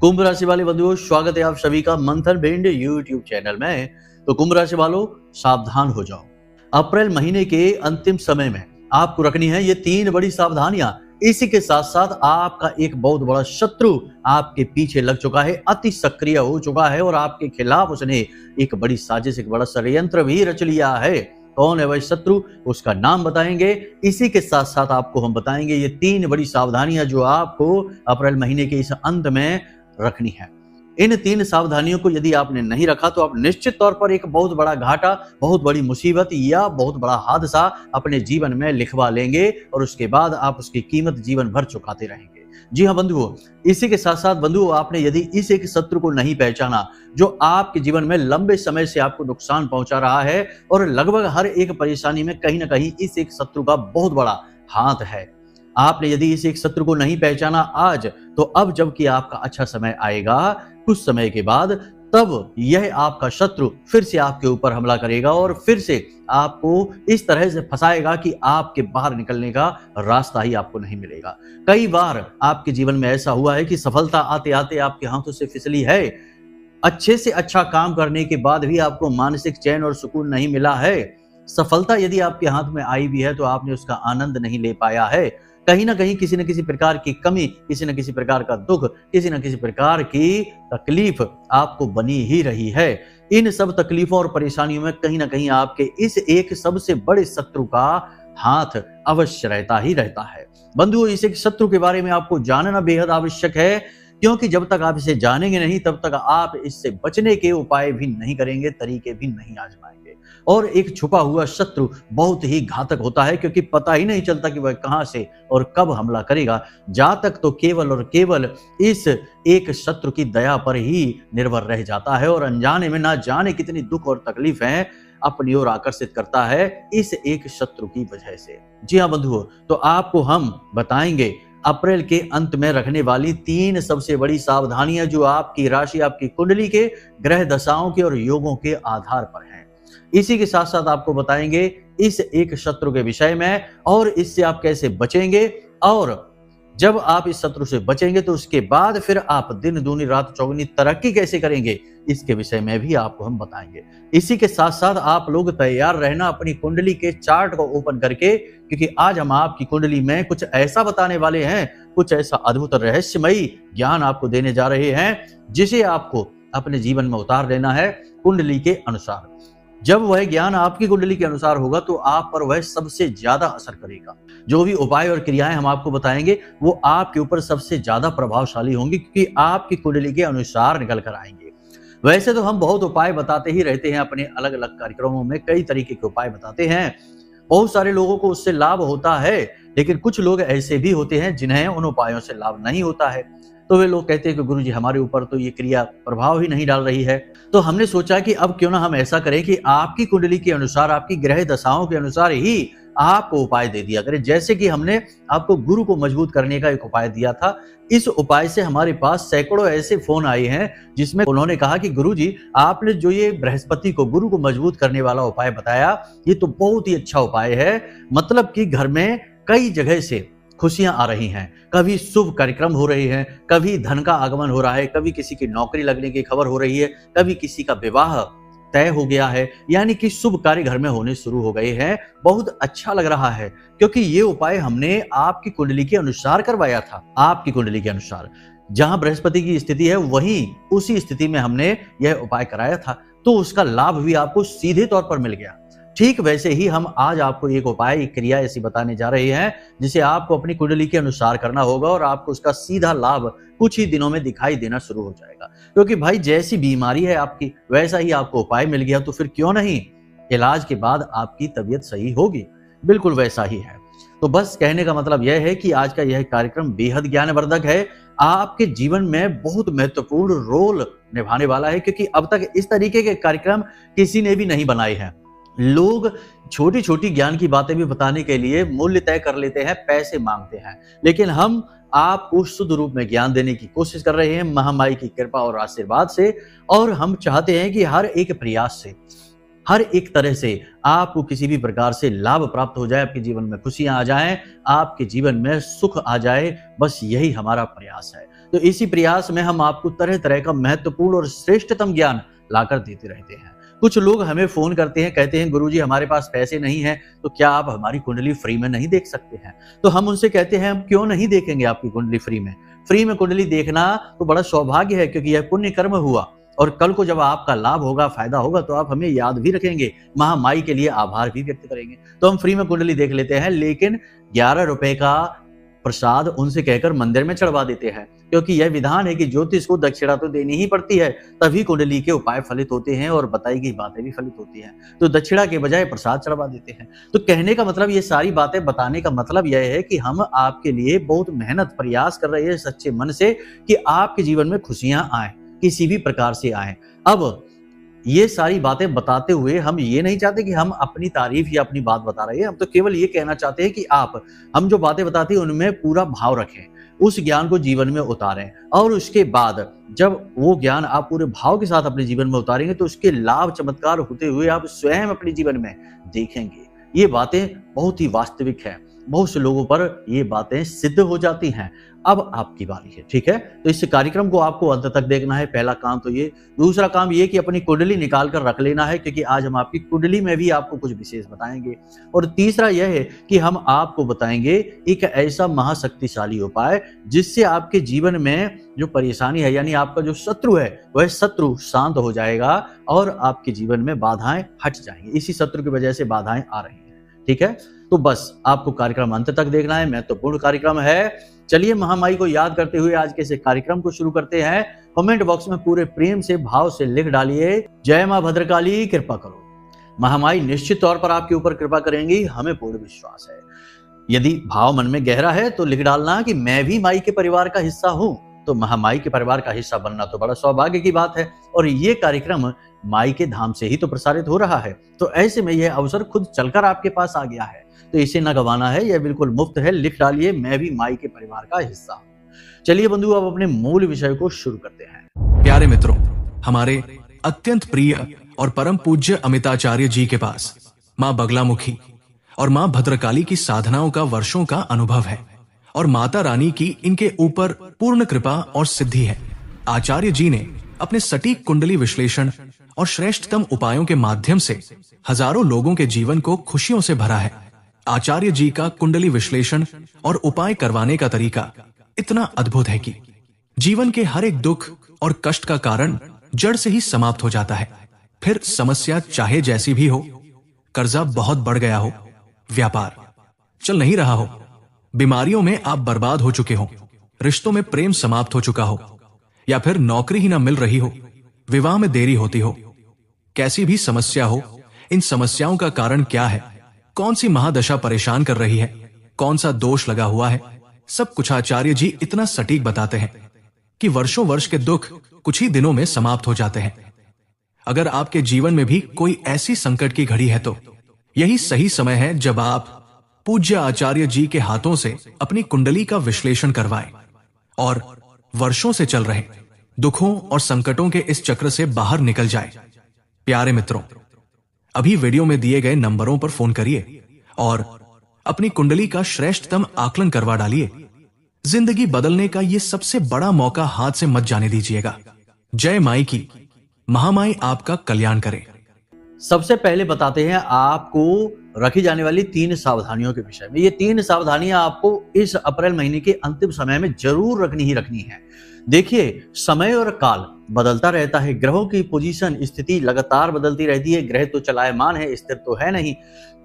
कुंभ राशि वाले बंधुओं, स्वागत है आप सभी का मंथन भिंड यूट्यूब चैनल में। तो कुंभ राशि वालों, सावधान हो जाओ। अप्रैल महीने के अंतिम समय में आपको रखनी है ये 3 बड़ी सावधानियां। इसी के साथ साथ आपका एक बहुत बड़ा शत्रु आपके पीछे लग चुका है, अति सक्रिय हो चुका है और आपके खिलाफ उसने एक बड़ी साजिश, एक बड़ा षड्यंत्र भी रच लिया है। कौन है वह शत्रु, उसका नाम बताएंगे। इसी के साथ साथ आपको हम बताएंगे ये 3 बड़ी सावधानियां जो आपको अप्रैल महीने के इस अंत में रखनी है। इन 3 सावधानियों को यदि आपने नहीं रखा तो आप निश्चित तौर पर एक बहुत बड़ा घाटा, बहुत बड़ी मुसीबत या बहुत बड़ा हादसा अपने जीवन में लिखवा लेंगे और उसके बाद आप उसकी कीमत जीवन भर चुकाते रहेंगे। जी हाँ बंधुओं, इसी के साथ साथ बंधुओं, आपने यदि इस एक शत्रु को नहीं पहचाना जो आपके जीवन में लंबे समय से आपको नुकसान पहुंचा रहा है और लगभग हर एक परेशानी में कहीं ना कहीं इस एक शत्रु का बहुत बड़ा हाथ है। आपने यदि इस एक शत्रु को नहीं पहचाना आज, तो अब जबकि आपका अच्छा समय आएगा कुछ समय के बाद, तब यह आपका शत्रु फिर से आपके ऊपर हमला करेगा और फिर से आपको इस तरह से फंसाएगा कि आपके बाहर निकलने का रास्ता ही आपको नहीं मिलेगा। कई बार आपके जीवन में ऐसा हुआ है कि सफलता आते आते आपके हाथों से फिसली है। अच्छे से अच्छा काम करने के बाद भी आपको मानसिक चैन और सुकून नहीं मिला है। सफलता यदि आपके हाथ में आई भी है तो आपने उसका आनंद नहीं ले पाया है। कहीं ना कहीं किसी न किसी प्रकार की कमी, किसी न किसी प्रकार का दुख, किसी न किसी प्रकार की तकलीफ आपको बनी ही रही है। इन सब तकलीफों और परेशानियों में कहीं ना कहीं आपके इस एक सबसे बड़े शत्रु का हाथ अवश्य रहता ही रहता है। बंधुओं, इस एक शत्रु के बारे में आपको जानना बेहद आवश्यक है, क्योंकि जब तक आप इसे जानेंगे नहीं तब तक आप इससे बचने के उपाय भी नहीं करेंगे, तरीके भी नहीं आजमाएंगे। और एक छुपा हुआ शत्रु बहुत ही घातक होता है, क्योंकि पता ही नहीं चलता कि वह कहां से और कब हमला करेगा। जा तक तो केवल और केवल इस एक शत्रु की दया पर ही निर्भर रह जाता है और अनजाने में ना जाने कितनी दुख और तकलीफें अपनी ओर आकर्षित करता है इस एक शत्रु की वजह से। जी हाँ बंधुओं, तो आपको हम बताएंगे अप्रैल के अंत में रखने वाली 3 सबसे बड़ी सावधानियां जो आपकी राशि, आपकी कुंडली के ग्रह दशाओं के और योगों के आधार पर हैं। इसी के साथ साथ आपको बताएंगे इस एक शत्रु के विषय में और इससे आप कैसे बचेंगे, और जब आप इस शत्रु से बचेंगे तो उसके बाद फिर आप दिन दूनी रात चौगुनी तरक्की कैसे करेंगे, इसके विषय में भी आपको हम बताएंगे। इसी के साथ साथ आप लोग तैयार रहना अपनी कुंडली के चार्ट को ओपन करके, क्योंकि आज हम आपकी कुंडली में कुछ ऐसा बताने वाले हैं, कुछ ऐसा अद्भुत रहस्यमयी ज्ञान आपको देने जा रहे हैं जिसे आपको अपने जीवन में उतार लेना है कुंडली के अनुसार। जब वह ज्ञान आपकी कुंडली के अनुसार होगा तो आप पर वह सबसे ज्यादा असर करेगा। जो भी उपाय और क्रियाएं हम आपको बताएंगे वो आपके ऊपर सबसे ज्यादा प्रभावशाली होंगी, क्योंकि आपकी कुंडली के अनुसार निकल कर आएंगे। वैसे तो हम बहुत उपाय बताते ही रहते हैं, अपने अलग अलग कार्यक्रमों में कई तरीके के उपाय बताते हैं, बहुत सारे लोगों को उससे लाभ होता है, लेकिन कुछ लोग ऐसे भी होते हैं जिन्हें उन उपायों से लाभ नहीं होता है। तो वे लोग कहते हैं कि गुरुजी हमारे ऊपर तो ये क्रिया प्रभाव ही नहीं डाल रही है। तो हमने सोचा कि अब क्यों ना हम ऐसा करें कि आपकी कुंडली के अनुसार, आपकी ग्रह दशाओं के अनुसार ही आपको उपाय दे दिया करें। जैसे कि हमने आपको गुरु को मजबूत करने का एक उपाय दिया था, इस उपाय से हमारे पास सैकड़ों ऐसे फोन आए हैं जिसमें उन्होंने कहा कि गुरुजी आपने जो ये बृहस्पति को, गुरु को मजबूत करने वाला उपाय बताया, ये तो बहुत ही अच्छा उपाय है। मतलब कि घर में कई जगह से खुशियां आ रही हैं, कभी शुभ कार्यक्रम हो रहे हैं, कभी धन का आगमन हो रहा है, कभी किसी की नौकरी लगने की खबर हो रही है, कभी किसी का विवाह तय हो गया है, यानी कि शुभ कार्य घर में होने शुरू हो गए हैं। बहुत अच्छा लग रहा है, क्योंकि ये उपाय हमने आपकी कुंडली के अनुसार करवाया था। आपकी कुंडली के अनुसार जहां बृहस्पति की स्थिति है वहीं उसी स्थिति में हमने यह उपाय कराया था, तो उसका लाभ भी आपको सीधे तौर पर मिल गया। ठीक वैसे ही हम आज आपको एक उपाय, एक क्रिया ऐसी बताने जा रहे हैं जिसे आपको अपनी कुंडली के अनुसार करना होगा और आपको उसका सीधा लाभ कुछ ही दिनों में दिखाई देना शुरू हो जाएगा। क्योंकि भाई जैसी बीमारी है आपकी वैसा ही आपको उपाय मिल गया, तो फिर क्यों नहीं इलाज के बाद आपकी तबीयत सही होगी। बिल्कुल वैसा ही है। तो बस कहने का मतलब यह है कि आज का यह कार्यक्रम बेहद ज्ञानवर्धक है, आपके जीवन में बहुत महत्वपूर्ण रोल निभाने वाला है, क्योंकि अब तक इस तरीके के कार्यक्रम किसी ने भी नहीं बनाए हैं। लोग छोटी छोटी ज्ञान की बातें भी बताने के लिए मूल्य तय कर लेते हैं, पैसे मांगते हैं, लेकिन हम आपको शुद्ध रूप में ज्ञान देने की कोशिश कर रहे हैं महामाई की कृपा और आशीर्वाद से। और हम चाहते हैं कि हर एक प्रयास से, हर एक तरह से आपको किसी भी प्रकार से लाभ प्राप्त हो जाए, आपके जीवन में खुशियां आ जाएं, आपके जीवन में सुख आ जाए, बस यही हमारा प्रयास है। तो इसी प्रयास में हम आपको तरह तरह का महत्वपूर्ण और श्रेष्ठतम ज्ञान लाकर देते रहते हैं। कुछ लोग हमें फोन करते हैं, कहते हैं गुरुजी हमारे पास पैसे नहीं है, तो क्या आप हमारी कुंडली फ्री में नहीं देख सकते हैं? तो हम उनसे कहते हैं हम क्यों नहीं देखेंगे आपकी कुंडली फ्री में? फ्री में कुंडली देखना तो बड़ा सौभाग्य है, क्योंकि यह पुण्य कर्म हुआ और कल को जब आपका लाभ होगा, फायदा होगा, तो आप हमें याद भी रखेंगे, महामाई के लिए आभार भी व्यक्त करेंगे। तो हम फ्री में कुंडली देख लेते हैं, लेकिन 11 रुपए का प्रसाद उनसे कहकर मंदिर में चढ़वा देते हैं, क्योंकि यह विधान है कि ज्योतिष को दक्षिणा तो देनी ही पड़ती है, तभी कुंडली के उपाय फलित होते हैं और बताई गई बातें भी फलित होती हैं। तो दक्षिणा के बजाय प्रसाद चढ़वा देते हैं। तो कहने का मतलब, ये सारी बातें बताने का मतलब यह है कि हम आपके लिए बहुत मेहनत प्रयास कर रहे हैं सच्चे मन से कि आपके जीवन में खुशियां आए, किसी भी प्रकार से आए। अब ये सारी बातें बताते हुए हम ये नहीं चाहते कि हम अपनी तारीफ या अपनी बात बता रहे हैं, हम तो केवल ये कहना चाहते हैं कि आप हम जो बातें बताते हैं उनमें पूरा भाव रखें, उस ज्ञान को जीवन में उतारें, और उसके बाद जब वो ज्ञान आप पूरे भाव के साथ अपने जीवन में उतारेंगे तो उसके लाभ चमत्कार होते हुए आप स्वयं अपने जीवन में देखेंगे। ये बातें बहुत ही वास्तविक है, बहुत से लोगों पर ये बातें सिद्ध हो जाती हैं। अब आपकी बारी है, ठीक है? तो इस कार्यक्रम को आपको अंत तक देखना है, पहला काम तो ये। दूसरा काम ये कि अपनी कुंडली निकाल कर रख लेना है, क्योंकि आज हम आपकी कुंडली में भी आपको कुछ विशेष बताएंगे। और तीसरा यह है कि हम आपको बताएंगे एक ऐसा महाशक्तिशाली उपाय जिससे आपके जीवन में जो परेशानी है, यानी आपका जो शत्रु है, वह शत्रु शांत हो जाएगा और आपके जीवन में बाधाएं हट जाएंगी। इसी शत्रु की वजह से बाधाएं आ रही हैं, ठीक है? तो बस आपको कार्यक्रम अंत तक देखना है, महत्वपूर्ण कार्यक्रम है। चलिए महामाई को याद करते हुए आज के इस कार्यक्रम को शुरू करते हैं। कमेंट बॉक्स में पूरे प्रेम से, भाव से लिख डालिए, जय मां भद्रकाली, कृपा करो। महामाई निश्चित तौर पर आपके ऊपर कृपा करेंगी, हमें पूर्ण विश्वास है। यदि भाव मन में गहरा है तो लिख डालना कि मैं भी माई के परिवार का हिस्सा हूं। तो महामाई के परिवार का हिस्सा बनना तो बड़ा सौभाग्य की बात है, और ये कार्यक्रम माई के धाम से ही तो प्रसारित हो रहा है। तो ऐसे में यह अवसर खुद चलकर आपके पास आ गया है, तो इसे न गंवाना है, यह बिल्कुल मुफ्त है। लिख डालिए मैं भी माई के परिवार का हिस्सा हूं। चलिए बंधु, अब अपने मूल विषय को शुरू करते हैं। प्यारे मित्रों, हमारे अत्यंत प्रिय और परम पूज्य अमिताचार्य जी के पास मां बगलामुखी और मां भद्रकाली की साधनाओं का वर्षों का अनुभव है, और माता रानी की इनके ऊपर पूर्ण कृपा और सिद्धि है। आचार्य जी ने अपने सटीक कुंडली विश्लेषण और श्रेष्ठतम उपायों के माध्यम से हजारों लोगों के जीवन को खुशियों से भरा है। आचार्य जी का कुंडली विश्लेषण और उपाय करवाने का तरीका इतना अद्भुत है कि जीवन के हर एक दुख और कष्ट का कारण जड़ से ही समाप्त हो जाता है। फिर समस्या चाहे जैसी भी हो, कर्जा बहुत बढ़ गया हो, व्यापार चल नहीं रहा हो, बीमारियों में आप बर्बाद हो चुके हो, रिश्तों में प्रेम समाप्त हो चुका हो, या फिर नौकरी ही ना मिल रही हो, विवाह में देरी होती हो, कैसी भी समस्या हो, इन समस्याओं का कारण क्या है, कौन सी महादशा परेशान कर रही है, कौन सा दोष लगा हुआ है, सब कुछ आचार्य जी इतना सटीक बताते हैं कि वर्षों वर्ष के दुख कुछ ही दिनों में समाप्त हो जाते हैं। अगर आपके जीवन में भी कोई ऐसी संकट की घड़ी है तो यही सही समय है जब आप पूज्य आचार्य जी के हाथों से अपनी कुंडली का विश्लेषण करवाएं और वर्षों से चल रहे दुखों और संकटों के इस चक्र से बाहर निकल जाए। प्यारे मित्रों, अभी वीडियो में दिए गए नंबरों पर फोन करिए और अपनी कुंडली का श्रेष्ठतम आकलन करवा डालिए। जिंदगी बदलने का ये सबसे बड़ा मौका हाथ से मत जाने दीजिएगा। जय माई की, महामाई आपका कल्याण करे। सबसे पहले बताते हैं आपको रखी जाने वाली 3 सावधानियों के विषय में। ये 3 सावधानियां आपको इस अप्रैल महीने के अंतिम समय में जरूर रखनी ही रखनी है। देखिए, समय और काल बदलता रहता है, ग्रहों की पोजीशन स्थिति लगातार बदलती रहती है। ग्रह तो चलायमान है, स्थिर तो है नहीं।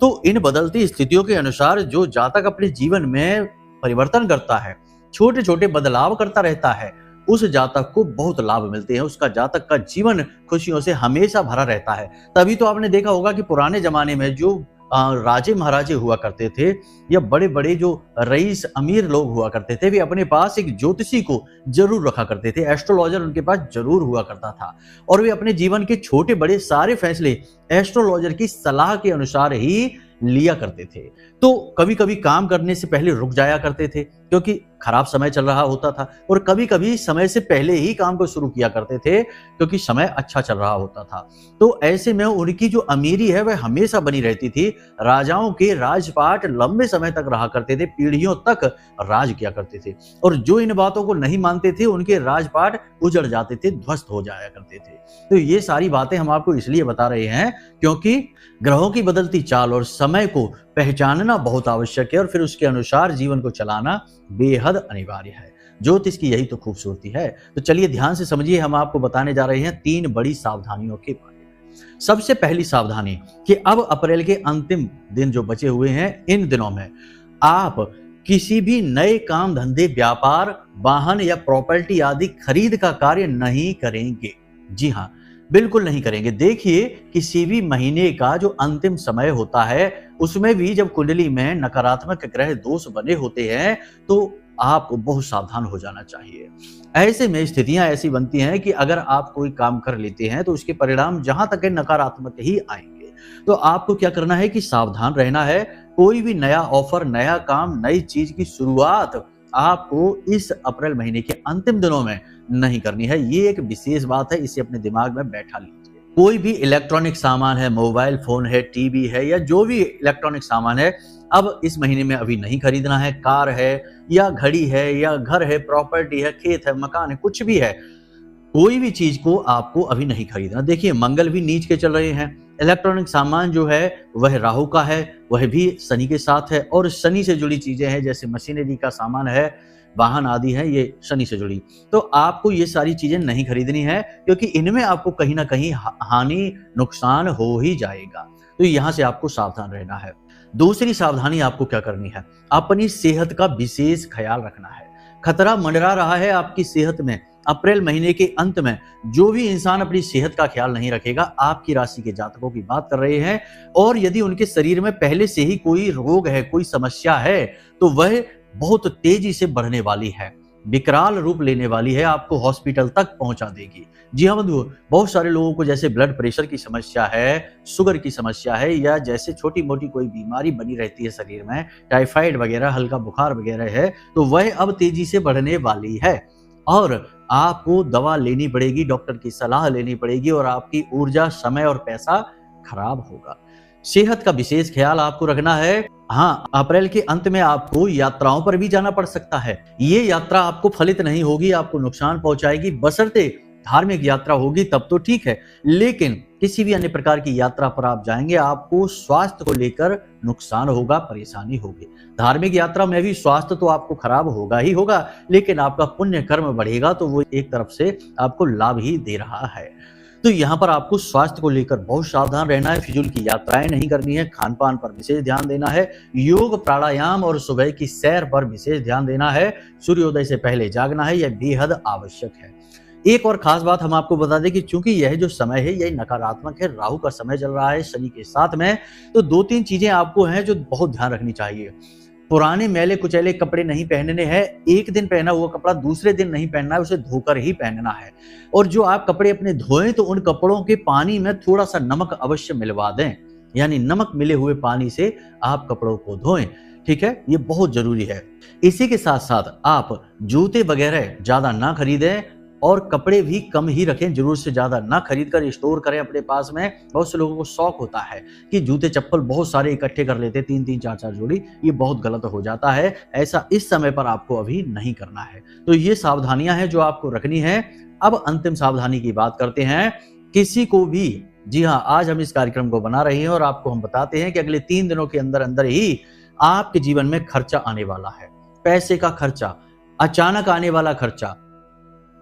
तो इन बदलती स्थितियों के अनुसार जो जातक अपने जीवन में परिवर्तन करता है, छोटे छोटे बदलाव करता रहता है, उस जातक को बहुत लाभ मिलते हैं। उसका जातक का जीवन खुशियों से हमेशा भरा रहता है। तभी तो आपने देखा होगा कि पुराने जमाने में जो राजे महाराजे हुआ करते थे, या बड़े बड़े जो रईस अमीर लोग हुआ करते थे, वे अपने पास एक ज्योतिषी को जरूर रखा करते थे। एस्ट्रोलॉजर उनके पास जरूर हुआ करता था, और वे अपने जीवन के छोटे बड़े सारे फैसले एस्ट्रोलॉजर की सलाह के अनुसार ही लिया करते थे। तो कभी कभी काम करने से पहले रुक जाया करते थे क्योंकि खराब समय चल रहा होता था, और कभी कभी समय से पहले ही काम को शुरू किया करते थे क्योंकि समय अच्छा चल रहा होता था। तो ऐसे में उनकी जो अमीरी है वह हमेशा बनी रहती थी। राजाओं के राजपाट लंबे समय तक रहा करते थे, पीढ़ियों तक राज किया करते थे, और जो इन बातों को नहीं मानते थे उनके राजपाट उजड़ जाते थे, ध्वस्त हो जाया करते थे। तो ये सारी बातें हम आपको इसलिए बता रहे हैं क्योंकि ग्रहों की बदलती चाल और समय को पहचानना बहुत आवश्यक है, और फिर उसके अनुसार जीवन को चलाना बेहद अनिवार्य है। ज्योतिष की यही तो खूबसूरती है। तो चलिए ध्यान से समझिए, हम आपको बताने जा रहे हैं 3 बड़ी सावधानियों के बारे में। सबसे पहली सावधानी कि अब अप्रैल के अंतिम दिन जो बचे हुए हैं, इन दिनों में आप किसी भी नए काम धंधे, व्यापार, वाहन या प्रॉपर्टी आदि खरीद का कार्य नहीं करेंगे। जी हाँ, बिल्कुल नहीं करेंगे। देखिए, किसी भी महीने का जो अंतिम समय होता है उसमें भी जब कुंडली में नकारात्मक ग्रह दोष बने होते हैं तो आपको बहुत सावधान हो जाना चाहिए। ऐसे में स्थितियां ऐसी बनती हैं कि अगर आप कोई काम कर लेते हैं तो उसके परिणाम जहां तक है नकारात्मक ही आएंगे। तो आपको क्या करना है कि सावधान रहना है। कोई भी नया ऑफर, नया काम, नई चीज की शुरुआत आपको इस अप्रैल महीने के अंतिम दिनों में नहीं करनी है। ये एक विशेष बात है, इसे अपने दिमाग में बैठा लीजिए। कोई भी इलेक्ट्रॉनिक सामान है, मोबाइल फोन है, टीवी है, या जो भी इलेक्ट्रॉनिक सामान है, अब इस महीने में अभी नहीं खरीदना है। कार है या घड़ी है या घर है, प्रॉपर्टी है, खेत है, मकान है, कुछ भी है, कोई भी चीज को आपको अभी नहीं खरीदना। देखिए, मंगल भी नीच के चल रहे हैं। इलेक्ट्रॉनिक सामान जो है वह राहु का है, वह भी शनि के साथ है, और शनि से जुड़ी चीजें हैं जैसे मशीनरी का सामान है, वाहन आदि है, ये शनि से जुड़ी। तो आपको ये सारी चीजें नहीं खरीदनी है क्योंकि इनमें आपको कहीं ना कहीं हानि, नुकसान हो ही जाएगा। तो यहाँ से आपको सावधान रहना है। दूसरी सावधानी आपको क्या करनी है, अपनी सेहत का विशेष ख्याल रखना है। खतरा मंडरा रहा है आपकी सेहत में। अप्रैल महीने के अंत में जो भी इंसान अपनी सेहत का ख्याल नहीं रखेगा, आपकी राशि के जातकों की बात कर रहे हैं, और यदि उनके शरीर में पहले से ही कोई रोग है, कोई समस्या है, तो वह बहुत तेजी से बढ़ने वाली है, विकराल रूप लेने वाली है, आपको हॉस्पिटल तक पहुंचा देगी। जी हाँ बंधुओं, बहुत सारे लोगों को जैसे ब्लड प्रेशर की समस्या है, शुगर की समस्या है, या जैसे छोटी मोटी कोई बीमारी बनी रहती है शरीर में, टाइफाइड वगैरह, हल्का बुखार वगैरह है, तो वह अब तेजी से बढ़ने वाली है, और आपको दवा लेनी पड़ेगी, डॉक्टर की सलाह लेनी पड़ेगी, और आपकी ऊर्जा, समय और पैसा खराब होगा। सेहत का विशेष ख्याल आपको रखना है। हाँ, अप्रैल के अंत में आपको यात्राओं पर भी जाना पड़ सकता है। ये यात्रा आपको फलित नहीं होगी, आपको नुकसान पहुंचाएगी। बशर्ते धार्मिक यात्रा होगी तब तो ठीक है, लेकिन किसी भी अन्य प्रकार की यात्रा पर आप जाएंगे, आपको स्वास्थ्य को लेकर नुकसान होगा, परेशानी होगी। धार्मिक यात्रा में भी स्वास्थ्य तो आपको खराब होगा ही होगा, लेकिन आपका पुण्य कर्म बढ़ेगा तो वो एक तरफ से आपको लाभ ही दे रहा है। तो यहाँ पर आपको स्वास्थ्य को लेकर बहुत सावधान रहना है, फिजूल की यात्राएं नहीं करनी है, खान पान पर विशेष ध्यान देना है, योग, प्राणायाम और सुबह की सैर पर विशेष ध्यान देना है, सूर्योदय से पहले जागना है, यह बेहद आवश्यक है। एक और खास बात हम आपको बता दें कि चूंकि यह जो समय है यह नकारात्मक है, राहु का समय चल रहा है शनि के साथ में, तो 2-3 चीजें आपको हैं जो बहुत ध्यान रखनी चाहिए। पुराने मैले कुचैले कपड़े नहीं पहनने हैं। एक दिन पहना हुआ कपड़ा दूसरे दिन नहीं पहनना है, उसे धोकर ही पहनना है। और जो आप कपड़े अपने धोएं तो उन कपड़ों के पानी में थोड़ा सा नमक अवश्य मिलवा दें, यानी नमक मिले हुए पानी से आप कपड़ों को धोएं। ठीक है, ये बहुत जरूरी है। इसी के साथ साथ आप जूते वगैरह ज्यादा ना खरीदें और कपड़े भी कम ही रखें, जरूरत से ज्यादा ना खरीद कर स्टोर करें अपने पास में। बहुत से लोगों को शौक होता है कि जूते चप्पल बहुत सारे इकट्ठे कर लेते, 3-3, 4-4 जोड़ी, ये बहुत गलत हो जाता है। ऐसा इस समय पर आपको अभी नहीं करना है। तो ये सावधानियां हैं जो आपको रखनी है। अब अंतिम सावधानी की बात करते हैं। किसी को भी, जी हाँ, आज हम इस कार्यक्रम को बना रहे हैं और आपको हम बताते हैं कि अगले 3 दिनों के अंदर अंदर ही आपके जीवन में खर्चा आने वाला है। पैसे का खर्चा, अचानक आने वाला खर्चा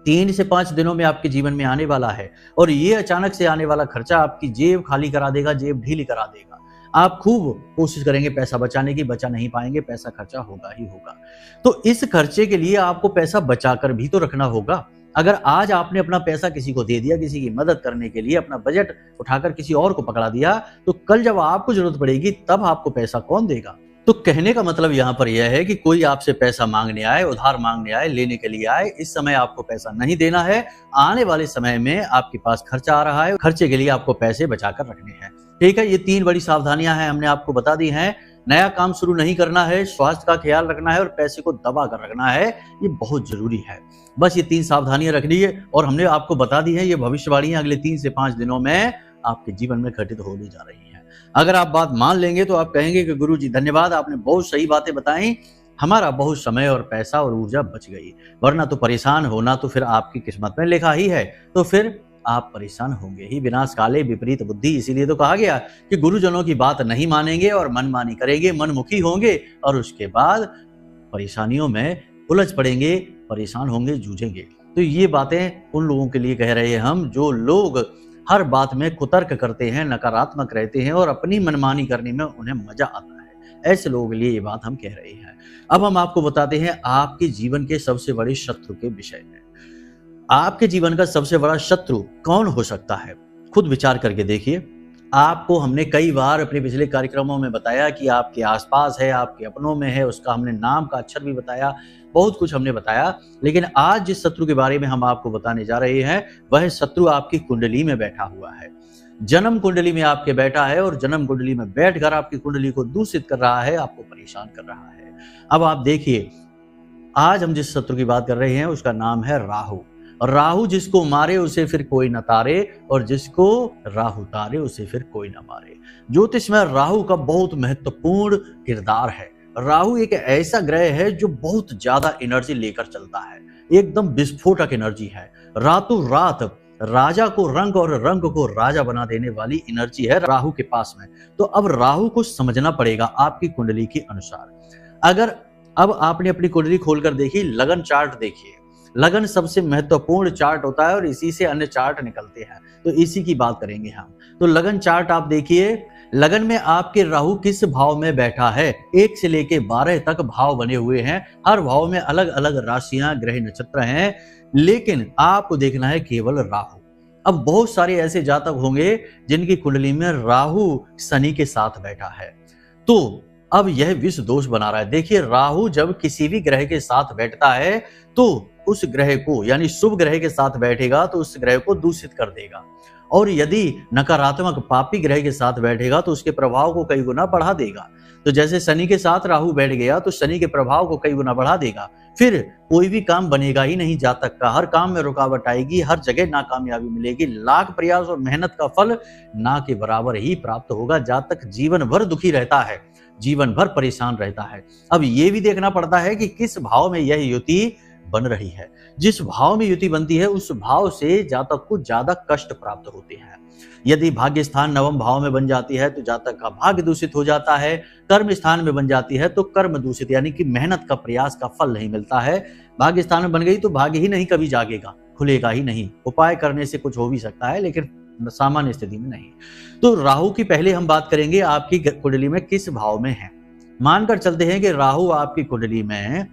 3 से 5 दिनों में आपके जीवन में आने वाला है, और ये अचानक से आने वाला खर्चा आपकी जेब खाली करा देगा, जेब ढीली करा देगा। आप खूब कोशिश करेंगे पैसा बचाने की, बचा नहीं पाएंगे, पैसा खर्चा होगा ही होगा। तो इस खर्चे के लिए आपको पैसा बचाकर भी तो रखना होगा। अगर आज आपने अपना पैसा किसी को दे दिया, किसी की मदद करने के लिए अपना बजट उठाकर किसी और को पकड़ा दिया, तो कल जब आपको जरूरत पड़ेगी तब आपको पैसा कौन देगा? तो कहने का मतलब यहाँ पर यह है कि कोई आपसे पैसा मांगने आए, उधार मांगने आए, लेने के लिए आए, इस समय आपको पैसा नहीं देना है। आने वाले समय में आपके पास खर्चा आ रहा है, खर्चे के लिए आपको पैसे बचाकर रखने हैं। ठीक है, ये 3 बड़ी सावधानियां हैं, हमने आपको बता दी हैं। नया काम शुरू नहीं करना है, स्वास्थ्य का ख्याल रखना है और पैसे को दबा कर रखना है, ये बहुत जरूरी है। बस ये 3 सावधानियां रखनी है और हमने आपको बता दी है, ये भविष्यवाणियां अगले 3 से 5 दिनों में आपके जीवन में घटित होने जा रही है। अगर आप बात मान लेंगे तो आप कहेंगे कि गुरुजी धन्यवाद, आपने बहुत सही बातें बताई, हमारा बहुत समय और पैसा और ऊर्जा बच गई, वरना तो परेशान होना तो फिर आपकी किस्मत में लिखा ही है, तो फिर आप परेशान होंगे ही। विनाश काले विपरीत बुद्धि, इसीलिए तो कहा गया कि गुरुजनों की बात नहीं मानेंगे और मनमानी करेंगे, मनमुखी होंगे और उसके बाद परेशानियों में उलझ पड़ेंगे, परेशान होंगे, जूझेंगे। तो ये बातें उन लोगों के लिए कह रहे हैं हम, जो लोग हर बात में कुतर्क करते हैं, नकारात्मक रहते हैं और अपनी मनमानी करने में उन्हें मजा आता है। ऐसे लोगों के लिए ये बात हम कह रहे हैं। अब हम आपको बताते हैं आपके जीवन के सबसे बड़े शत्रु के विषय में। आपके जीवन का सबसे बड़ा शत्रु कौन हो सकता है? खुद विचार करके देखिए। आपको हमने कई बार अपने पिछले कार्यक्रमों में बताया कि आपके आसपास है, आपके अपनों में है, उसका हमने नाम का अक्षर भी बताया, बहुत कुछ हमने बताया। लेकिन आज जिस शत्रु के बारे में हम आपको बताने जा रहे हैं, वह शत्रु आपकी कुंडली में बैठा हुआ है, जन्म कुंडली में आपके बैठा है और जन्म कुंडली में बैठकर आपकी कुंडली को दूषित कर रहा है, आपको परेशान कर रहा है। अब आप देखिए, आज हम जिस शत्रु की बात कर रहे हैं उसका नाम है राहु। और राहु जिसको मारे उसे फिर कोई न तारे, और जिसको राहु तारे उसे फिर कोई न मारे। ज्योतिष में राहु का बहुत महत्वपूर्ण किरदार है। राहु एक ऐसा ग्रह है जो बहुत ज्यादा एनर्जी लेकर चलता है, एकदम विस्फोटक एनर्जी है। रातों रात राजा को रंग और रंग को राजा बना देने वाली एनर्जी है राहु के पास में। तो अब राहु को समझना पड़ेगा आपकी कुंडली के अनुसार। अगर अब आपने अपनी कुंडली खोलकर देखी, लगन चार्ट देखिए, लगन सबसे महत्वपूर्ण चार्ट होता है और इसी से अन्य चार्ट निकलते हैं, तो इसी की बात करेंगे हम। तो लगन चार्ट आप देखिए, लगन में आपके राहु किस भाव में बैठा है। 1 से लेके 12 तक भाव बने हुए हैं, हर भाव में अलग अलग राशियां, ग्रह, नक्षत्र हैं, लेकिन आपको देखना है केवल राहु। अब बहुत सारे ऐसे जातक होंगे जिनकी कुंडली में राहु शनि के साथ बैठा है, तो अब यह विष दोष बना रहा है। देखिए, राहु जब किसी भी ग्रह के साथ बैठता है तो उस ग्रह को, यानी शुभ ग्रह के साथ बैठेगा तो उस ग्रह को दूषित कर देगा, और यदि नकारात्मक पापी ग्रह के साथ बैठेगा तो उसके प्रभाव को कई गुना बढ़ा देगा। तो जैसे शनि के साथ राहु बैठ गया तो शनि के प्रभाव को कई गुना बढ़ा देगा, फिर कोई भी काम बनेगा ही नहीं जातक का, हर काम में रुकावट आएगी, हर जगह नाकामयाबी मिलेगी, लाख प्रयास और मेहनत का फल ना के बराबर ही प्राप्त होगा। जातक जीवन भर दुखी रहता है, जीवन भर परेशान रहता है। अब ये भी देखना पड़ता है कि किस भाव में यह युति बन रही है। जिस भाव में युति बनती है उस भाव से जातक को ज्यादा कष्ट प्राप्त होते हैं। यदि भाग्य स्थान नवम भाव में बन जाती है तो जातक का भाग्य दूषित हो जाता है, कर्म स्थान में बन जाती है तो कर्म दूषित, यानी कि मेहनत का, प्रयास का फल नहीं मिलता है। भाग्य स्थान में बन गई तो भाग्य ही नहीं कभी जागेगा, खुलेगा ही नहीं। उपाय करने से कुछ हो भी सकता है लेकिन सामान्य स्थिति में नहीं। तो राहु की पहले हम बात करेंगे आपकी कुंडली में किस भाव में है। मानकर चलते हैं कि राहु आपकी कुंडली में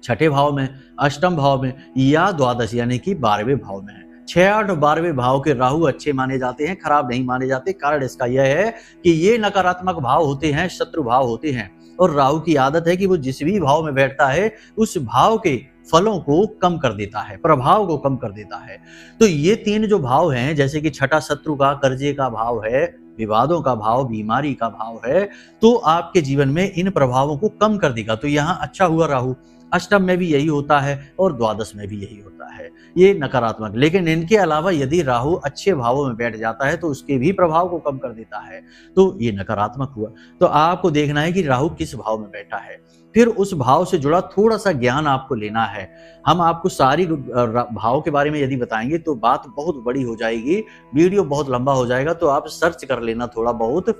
6ठे भाव में, अष्टम भाव में या द्वादश यानी कि 12वें भाव में है। 6, 8 और 12वें भाव के राहु अच्छे माने जाते हैं, खराब नहीं माने जाते। कारण इसका यह है कि ये नकारात्मक भाव होते हैं, शत्रु भाव होते हैं, और राहु की आदत है कि वो जिस भी भाव में बैठता है उस भाव के फलों को कम कर देता है, प्रभाव को कम कर देता है। तो ये 3 जो भाव हैं, जैसे कि 6ठा शत्रु का, कर्जे का भाव है, विवादों का भाव, बीमारी का भाव है, तो आपके जीवन में इन प्रभावों को कम कर देगा। तो यहाँ अच्छा हुआ राहु, अष्टम में भी यही होता है और द्वादश में भी यही होता है, ये नकारात्मक। लेकिन इनके अलावा यदि राहु अच्छे भावों में बैठ जाता है तो उसके भी प्रभाव को कम कर देता है, तो ये नकारात्मक हुआ। तो आपको देखना है कि राहु किस भाव में बैठा है, फिर उस भाव से जुड़ा थोड़ा सा ज्ञान आपको लेना है। हम आपको सारी भाव के बारे में यदि बताएंगे तो बात बहुत बड़ी हो जाएगी, वीडियो बहुत लंबा हो जाएगा, तो आप सर्च कर लेना थोड़ा बहुत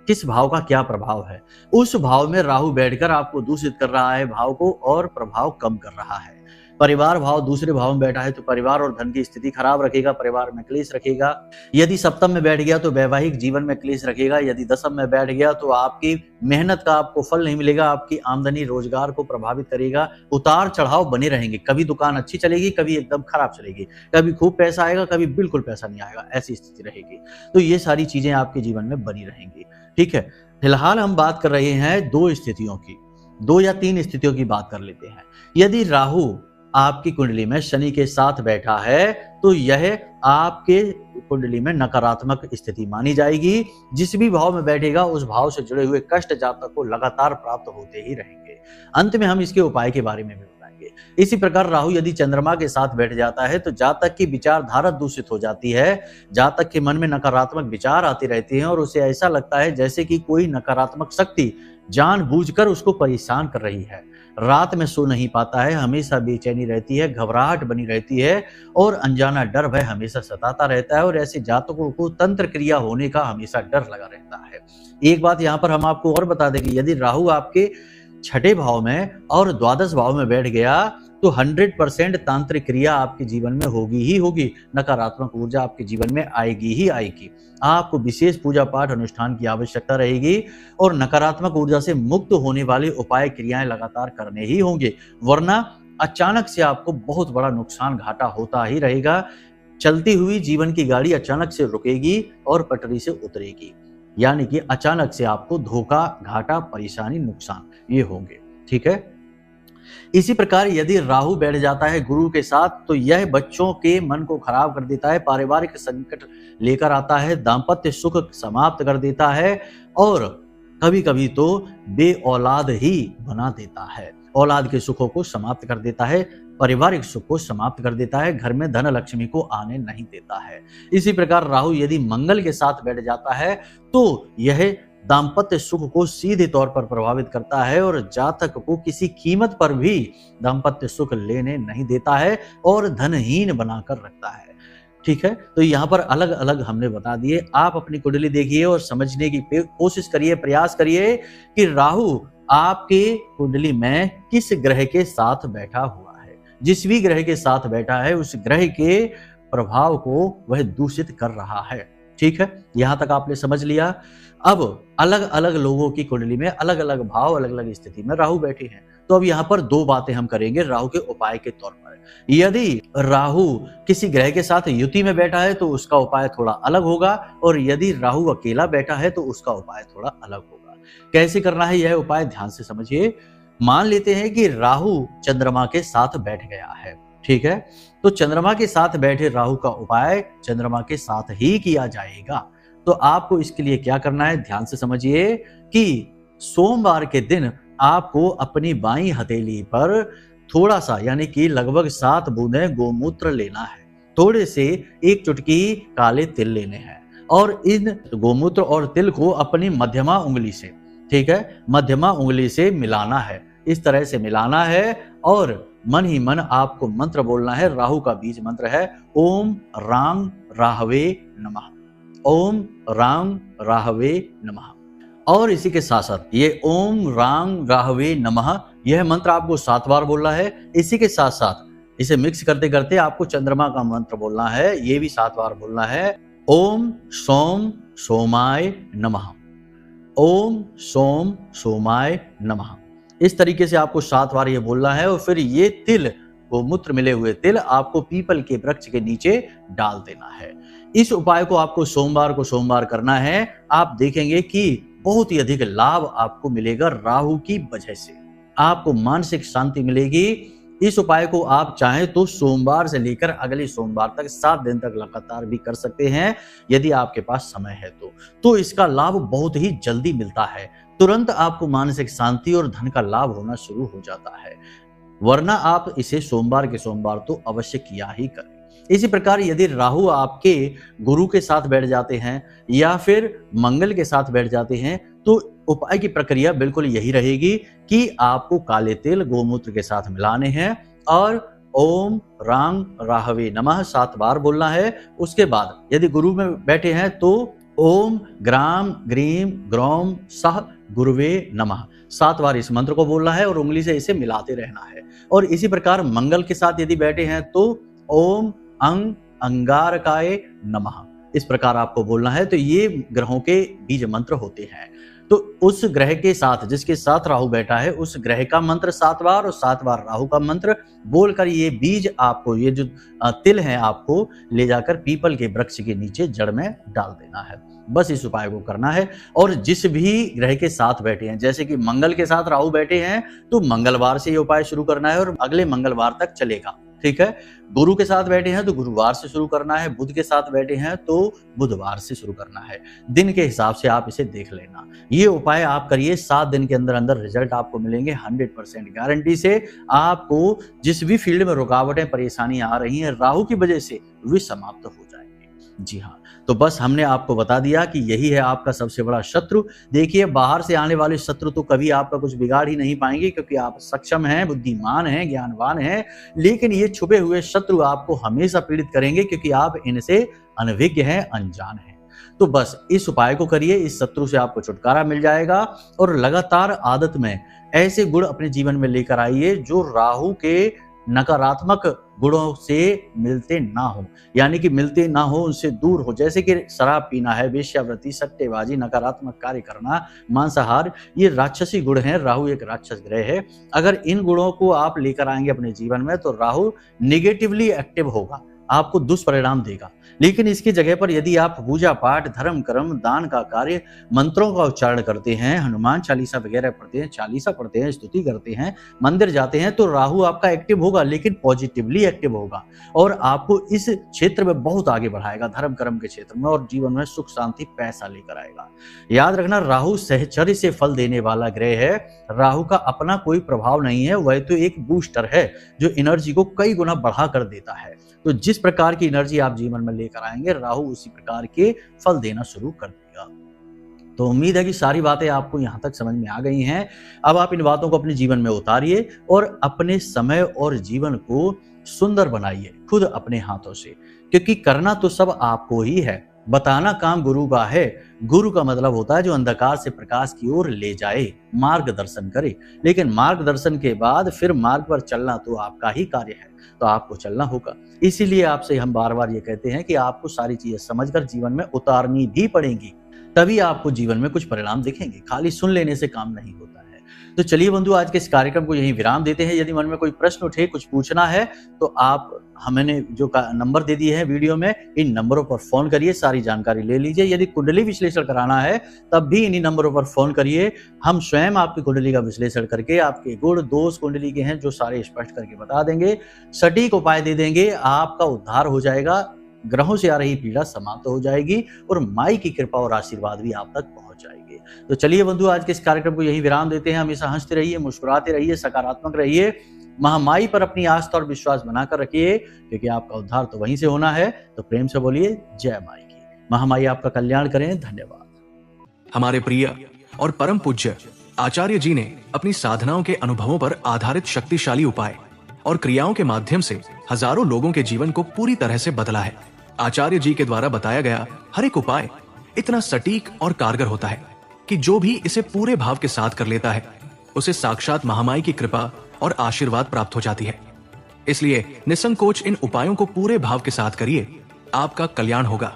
किस भाव का क्या प्रभाव है। उस भाव में राहु बैठकर आपको दूषित कर रहा है भाव को और प्रभाव कम कर रहा है। परिवार भाव दूसरे भाव में बैठा है तो परिवार और धन की स्थिति खराब रखेगा, परिवार में क्लेश रखेगा। यदि सप्तम में बैठ गया तो वैवाहिक जीवन में क्लेश रखेगा। यदि दशम में बैठ गया तो आपकी मेहनत का आपको फल नहीं मिलेगा, आपकी आमदनी रोजगार को प्रभावित करेगा। उतार चढ़ाव बने रहेंगे, कभी दुकान अच्छी चलेगी, कभी एकदम खराब चलेगी, कभी खूब पैसा आएगा, कभी बिल्कुल पैसा नहीं आएगा, ऐसी स्थिति रहेगी। तो ये सारी चीजें आपके जीवन में बनी रहेंगी। ठीक है, फिलहाल हम बात कर रहे हैं 2 स्थितियों की, 2 या 3 स्थितियों की बात कर लेते हैं। यदि राहु आपकी कुंडली में शनि के साथ बैठा है तो यह आपके कुंडली में नकारात्मक स्थिति मानी जाएगी। जिस भी भाव में बैठेगा उस भाव से जुड़े हुए कष्ट जातक को लगातार प्राप्त होते ही रहेंगे। अंत में हम इसके उपाय के बारे में भी बताएंगे। इसी प्रकार राहु यदि चंद्रमा के साथ बैठ जाता है तो जातक की विचारधारा दूषित हो जाती है। जातक के मन में नकारात्मक विचार आते रहते हैं और उसे ऐसा लगता है जैसे कि कोई नकारात्मक शक्ति जानबूझकर उसको परेशान कर रही है। रात में सो नहीं पाता है, हमेशा बेचैनी रहती है, घबराहट बनी रहती है और अनजाना डर भय हमेशा सताता रहता है और ऐसे जातकों को तंत्र क्रिया होने का हमेशा डर लगा रहता है। एक बात यहाँ पर हम आपको और बता दें कि यदि राहु आपके छठे भाव में और द्वादश भाव में बैठ गया तो 100% तांत्रिक क्रिया आपके जीवन में होगी ही होगी। नकारात्मक ऊर्जा आपके जीवन में आएगी ही आएगी। आपको विशेष पूजा पाठ अनुष्ठान की आवश्यकता रहेगी और नकारात्मक ऊर्जा से मुक्त होने वाले उपाय क्रियाएं लगातार करने ही होंगे, वरना अचानक से आपको बहुत बड़ा नुकसान घाटा होता ही रहेगा। चलती हुई जीवन की गाड़ी अचानक से रुकेगी और पटरी से उतरेगी, यानी कि अचानक से आपको धोखा, घाटा, परेशानी, नुकसान ये होंगे। ठीक है। इसी प्रकार यदि राहु बैठ जाता है गुरु के साथ तो यह बच्चों के मन को खराब कर देता है, पारिवारिक संकट लेकर आता है, दाम्पत्य सुख समाप्त कर देता है और कभी कभी तो बे औलाद ही बना देता है। औलाद के सुखों को समाप्त कर देता है, पारिवारिक सुख को समाप्त कर देता है, घर में धन लक्ष्मी को आने नहीं देता है। इसी प्रकार राहु यदि मंगल के साथ बैठ जाता है तो यह दाम्पत्य सुख को सीधे तौर पर प्रभावित करता है और जातक को किसी कीमत पर भी दाम्पत्य सुख लेने नहीं देता है और धनहीन बनाकर रखता है। ठीक है। तो यहाँ पर अलग अलग हमने बता दिए। आप अपनी कुंडली देखिए और समझने की कोशिश करिए, प्रयास करिए कि राहु आपके कुंडली में किस ग्रह के साथ बैठा हुआ है। जिस भी ग्रह के साथ बैठा है उस ग्रह के प्रभाव को वह दूषित कर रहा है। ठीक है। यहां तक आपने समझ लिया। अब अलग अलग लोगों की कुंडली में अलग अलग भाव, अलग अलग स्थिति में राहु बैठे हैं। तो अब यहाँ पर दो बातें हम करेंगे राहु के उपाय के तौर पर। यदि राहु किसी ग्रह के साथ युति में बैठा है तो उसका उपाय थोड़ा अलग होगा और यदि राहु अकेला बैठा है तो उसका उपाय थोड़ा अलग होगा। कैसे करना है यह उपाय ध्यान से समझिए। मान लेते हैं कि राहु चंद्रमा के साथ बैठ गया है। ठीक है। तो चंद्रमा के साथ बैठे राहु का उपाय चंद्रमा के साथ ही किया जाएगा। तो आपको इसके लिए क्या करना है ध्यान से समझिए कि सोमवार के दिन आपको अपनी बाईं हथेली पर थोड़ा सा यानी कि लगभग 7 बूंदें गोमूत्र लेना है। थोड़े से एक चुटकी काले तिल लेने हैं और इन गोमूत्र और तिल को अपनी मध्यमा उंगली से, ठीक है, मध्यमा उंगली से मिलाना है। इस तरह से मिलाना है और मन ही मन आपको मंत्र बोलना है। राहु का बीज मंत्र है ओम रांग राहवे नमः। ओम रांग राहवे नमः। और इसी के साथ साथ ये ओम रांग राहवे नमः यह मंत्र आपको 7 बार बोलना है। इसी के साथ साथ इसे मिक्स करते करते आपको चंद्रमा का मंत्र बोलना है, ये भी 7 बार बोलना है। ओम सोम सोमाय नमः। ओम सोम सोमाय नमः। इस तरीके से आपको 7 बार ये बोलना है और फिर ये तिल, गोमूत्र मिले हुए तिल आपको पीपल के वृक्ष के नीचे डाल देना है। इस उपाय को आपको सोमवार को सोमवार करना है। आप देखेंगे कि बहुत ही अधिक लाभ आपको मिलेगा। राहु की वजह से आपको मानसिक शांति मिलेगी। इस उपाय को आप चाहें तो सोमवार से लेकर अगले सोमवार तक 7 दिन तक लगातार भी कर सकते हैं यदि आपके पास समय है तो इसका लाभ बहुत ही जल्दी मिलता है। तुरंत आपको मानसिक शांति और धन का लाभ होना शुरू हो जाता है, वरना आप इसे सोमवार के सोमवार तो अवश्य किया ही करें। इसी प्रकार यदि राहु आपके गुरु के साथ बैठ जाते हैं या फिर मंगल के साथ बैठ जाते हैं तो उपाय की प्रक्रिया बिल्कुल यही रहेगी कि आपको काले तिल गोमूत्र के साथ मिलाने हैं और ओम रांग राहवे नमः 7 बार बोलना है। उसके बाद यदि गुरु में बैठे हैं तो ओम ग्राम ग्रीम ग्रौम सह गुरुवे नमः 7 बार इस मंत्र को बोलना है और उंगली से इसे मिलाते रहना है। और इसी प्रकार मंगल के साथ यदि बैठे हैं तो ओम अंग अंगारकाय नमः इस प्रकार आपको बोलना है। तो ये ग्रहों के बीज मंत्र होते हैं। तो उस ग्रह के साथ, जिसके साथ राहु बैठा है, उस ग्रह का मंत्र 7 बार और 7 बार राहु का मंत्र बोलकर ये बीज आपको, ये जो तिल है, आपको ले जाकर पीपल के वृक्ष के नीचे जड़ में डाल देना है। बस इस उपाय को करना है। और जिस भी ग्रह के साथ बैठे हैं, जैसे कि मंगल के साथ राहु बैठे हैं, तो मंगलवार से ये उपाय शुरू करना है और अगले मंगलवार तक चलेगा। ठीक है। गुरु के साथ बैठे हैं तो गुरुवार से शुरू करना है, बुध के साथ बैठे हैं तो बुधवार से शुरू करना है। दिन के हिसाब से आप इसे देख लेना। ये उपाय आप करिए, 7 दिन के अंदर अंदर रिजल्ट आपको मिलेंगे 100% गारंटी से। आपको जिस भी फील्ड में रुकावटें, परेशानियां आ रही हैं राहु की वजह से, वे समाप्त हो जाएंगे। जी हाँ, तो बस हमने आपको बता दिया कि यही है आपका सबसे बड़ा शत्रु। देखिए, बाहर से आने वाले शत्रु तो कभी आपका कुछ बिगाड़ ही नहीं पाएंगे, क्योंकि आप सक्षम हैं, बुद्धिमान हैं, ज्ञानवान हैं। लेकिन ये छुपे हुए शत्रु आपको हमेशा पीड़ित करेंगे, क्योंकि आप इनसे अनभिज्ञ हैं, अनजान हैं। तो बस इस उपाय को करिए, इस शत्रु से आपको छुटकारा मिल जाएगा। और लगातार आदत में ऐसे गुण अपने जीवन में लेकर आइए जो राहु के नकारात्मक गुणों से मिलते ना हो, यानी कि मिलते ना हो, उनसे दूर हो। जैसे कि शराब पीना है, वेश्यावृत्ति, सट्टेबाजी, नकारात्मक कार्य करना, मांसाहार, ये राक्षसी गुण हैं। राहु एक राक्षस ग्रह है। अगर इन गुणों को आप लेकर आएंगे अपने जीवन में तो राहु निगेटिवली एक्टिव होगा, आपको दुष्परिणाम देगा। लेकिन इसकी जगह पर यदि आप पूजा पाठ, धर्म कर्म, दान का कार्य, मंत्रों का उच्चारण करते हैं, हनुमान चालीसा वगैरह पढ़ते हैं, चालीसा पढ़ते हैं, स्तुति करते हैं, मंदिर जाते हैं, तो राहु आपका एक्टिव होगा, लेकिन पॉजिटिवली एक्टिव होगा और आपको इस क्षेत्र में बहुत आगे बढ़ाएगा, धर्म कर्म के क्षेत्र में, और जीवन में सुख शांति, पैसा लेकर आएगा। याद रखना, राहु सहचर्य से फल देने वाला ग्रह है। राहु का अपना कोई प्रभाव नहीं है, वह तो एक बूस्टर है जो एनर्जी को कई गुना बढ़ा कर देता है। तो जिस प्रकार की एनर्जी आप जीवन में लेकर आएंगे, राहु उसी प्रकार के फल देना शुरू कर देगा। तो उम्मीद है कि सारी बातें आपको यहाँ तक समझ में आ गई हैं। अब आप इन बातों को अपने जीवन में उतारिए और अपने समय और जीवन को सुंदर बनाइए खुद अपने हाथों से, क्योंकि करना तो सब आपको ही है, बताना काम गुरु का है। गुरु का मतलब होता है जो अंधकार से प्रकाश की ओर ले जाए, मार्गदर्शन करे। लेकिन मार्गदर्शन के बाद फिर मार्ग पर चलना तो आपका ही कार्य है, तो आपको चलना होगा। इसीलिए आपसे हम बार बार ये कहते हैं कि आपको सारी चीजें समझकर जीवन में उतारनी भी पड़ेंगी, तभी आपको जीवन में कुछ परिणाम दिखेंगे। खाली सुन लेने से काम नहीं होता है। तो चलिए बंधु, आज के इस कार्यक्रम को यहीं विराम देते हैं। यदि मन में कोई प्रश्न उठे, कुछ पूछना है, तो आप हमने जो नंबर दे दिए हैं वीडियो में, इन नंबरों पर फोन करिए, सारी जानकारी ले लीजिए। यदि कुंडली विश्लेषण कराना है तब भी इन्हीं नंबरों पर फोन करिए। हम स्वयं आपकी कुंडली का विश्लेषण करके आपके गुण दोष कुंडली के हैं जो सारे स्पष्ट करके बता देंगे, सटीक उपाय दे देंगे, आपका उद्धार हो जाएगा, ग्रहों से आ रही पीड़ा समाप्त हो जाएगी और माई की कृपा और आशीर्वाद भी आप तक पहुंच जाएंगे। तो चलिए बंधु, आज के इस कार्यक्रम को यहीं विराम देते हैं। हमेशा हंसते रहिए, मुस्कुराते रहिए, सकारात्मक रहिए, महामाई पर अपनी आस्था और विश्वास बनाकर रखिए, क्योंकि आपका उद्धार तो वहीं से होना है। तो प्रेम से बोलिए जय माई की। महामाई आपका कल्याण करें। धन्यवाद। हमारे प्रिय और परम पूज्य आचार्य जी ने अपनी साधनाओं के अनुभवों पर आधारित शक्तिशाली उपाय और क्रियाओं के माध्यम से हजारों लोगों के जीवन को पूरी तरह से बदला है। आचार्य जी के द्वारा बताया गया हर एक उपाय इतना सटीक और कारगर होता है कि जो भी इसे पूरे भाव के साथ कर लेता है, उसे साक्षात महामाई की कृपा और आशीर्वाद प्राप्त हो जाती है। इसलिए निसंकोच इन उपायों को पूरे भाव के साथ करिए, आपका कल्याण होगा।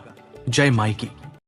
जय माई की।